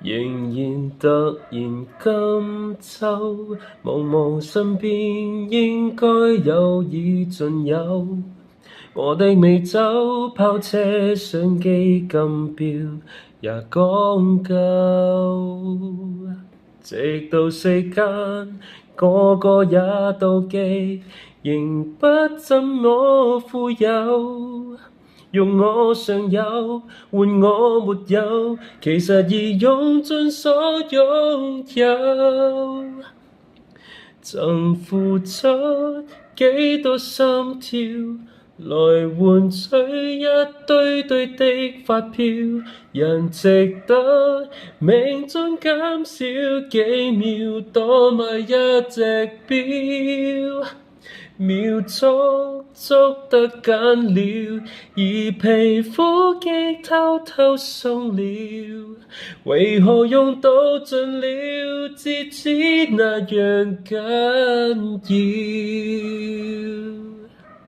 仍然突然今秋，茫茫身邊應該有已盡有。我的美酒、跑車、相機、金錶也講究，直到世間個個也妒忌，仍不怎麼富有。用我尚有換我沒有，其實已用盡所擁有。曾付出幾多心跳，來換取一堆堆的發票，人值得命中減少幾秒，多買一隻錶。秒速捉得緊了，而皮膚肌偷偷鬆了，為何用到盡了，至知那樣緊要？